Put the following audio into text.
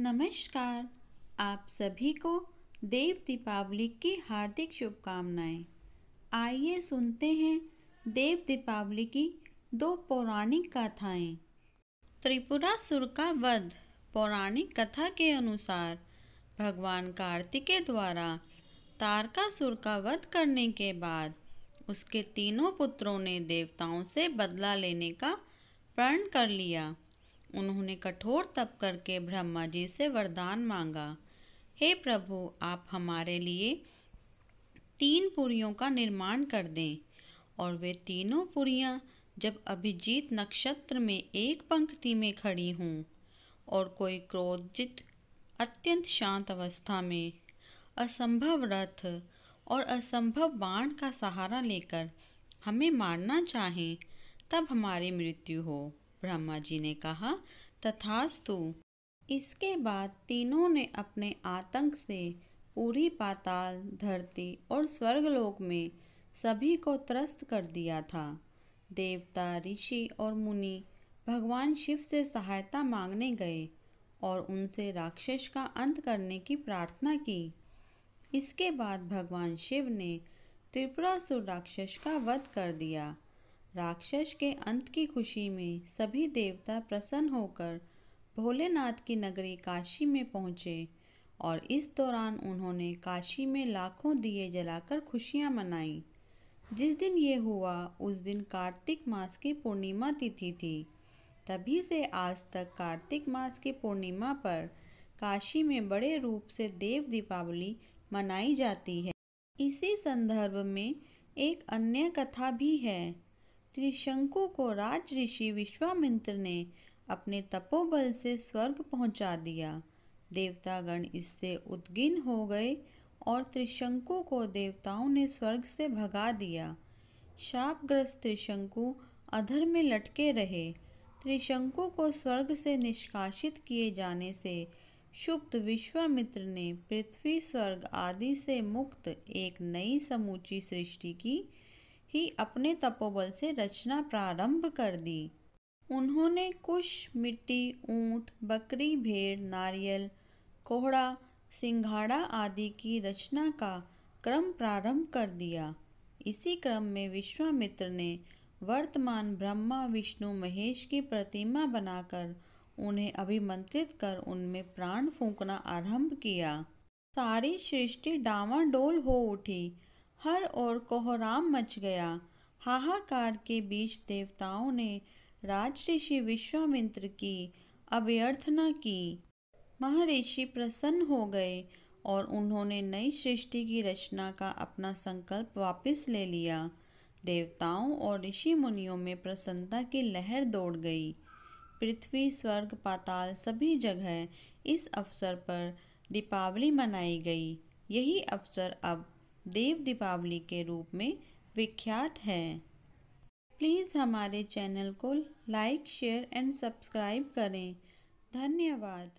नमस्कार। आप सभी को देव दीपावली की हार्दिक शुभकामनाएं। आइए सुनते हैं देव दीपावली की दो पौराणिक गाथाएं। त्रिपुरासुर का वध। पौराणिक कथा के अनुसार भगवान कार्तिकेय द्वारा तारकासुर का वध करने के बाद उसके तीनों पुत्रों ने देवताओं से बदला लेने का प्रण कर लिया। उन्होंने कठोर तप करके ब्रह्मा जी से वरदान मांगा, हे प्रभु, आप हमारे लिए 3 पुरियों का निर्माण कर दें। और वे तीनों पुरियां जब अभिजीत नक्षत्र में एक पंक्ति में खड़ी हों और कोई क्रोधित अत्यंत शांत अवस्था में असंभव रथ और असंभव बाण का सहारा लेकर हमें मारना चाहें, तब हमारी मृत्यु हो। ब्रह्मा जी ने कहा, तथास्तु। इसके बाद तीनों ने अपने आतंक से पूरी पाताल, धरती और स्वर्गलोक में सभी को त्रस्त कर दिया था। देवता, ऋषि और मुनि भगवान शिव से सहायता मांगने गए और उनसे राक्षस का अंत करने की प्रार्थना की। इसके बाद भगवान शिव ने त्रिपुरासुर राक्षस का वध कर दिया। राक्षस के अंत की खुशी में सभी देवता प्रसन्न होकर भोलेनाथ की नगरी काशी में पहुँचे और इस दौरान उन्होंने काशी में लाखों दिए जलाकर खुशियाँ मनाई। जिस दिन ये हुआ उस दिन कार्तिक मास की पूर्णिमा तिथि थी। तभी से आज तक कार्तिक मास की पूर्णिमा पर काशी में बड़े रूप से देव दीपावली मनाई जाती है। इसी संदर्भ में एक अन्य कथा भी है। त्रिशंकु को राज ऋषि विश्वामित्र ने अपने तपोबल से स्वर्ग पहुंचा दिया। देवतागण इससे उद्विग्न हो गए और त्रिशंकु को देवताओं ने स्वर्ग से भगा दिया। शापग्रस्त त्रिशंकु अधर में लटके रहे। त्रिशंकु को स्वर्ग से निष्कासित किए जाने से क्षुब्ध विश्वामित्र ने पृथ्वी, स्वर्ग आदि से मुक्त एक नई समूची सृष्टि की ही अपने तपोबल से रचना प्रारंभ कर दी। उन्होंने कुश, मिट्टी, ऊंट, बकरी, भेड़, नारियल, कोहड़ा, सिंघाड़ा आदि की रचना का क्रम प्रारंभ कर दिया। इसी क्रम में विश्वामित्र ने वर्तमान ब्रह्मा, विष्णु, महेश की प्रतिमा बनाकर उन्हें अभिमंत्रित कर उनमें प्राण फूंकना आरंभ किया। सारी सृष्टि डामाडोल हो उठी। हर ओर कोहराम मच गया। हाहाकार के बीच देवताओं ने राजऋषि विश्वामित्र की अभ्यर्थना की। महर्षि प्रसन्न हो गए और उन्होंने नई सृष्टि की रचना का अपना संकल्प वापस ले लिया। देवताओं और ऋषि मुनियों में प्रसन्नता की लहर दौड़ गई। पृथ्वी, स्वर्ग, पाताल सभी जगह इस अवसर पर दीपावली मनाई गई। यही अवसर अब देव दीपावली के रूप में विख्यात है। प्लीज़ हमारे चैनल को लाइक, शेयर एंड सब्सक्राइब करें। धन्यवाद।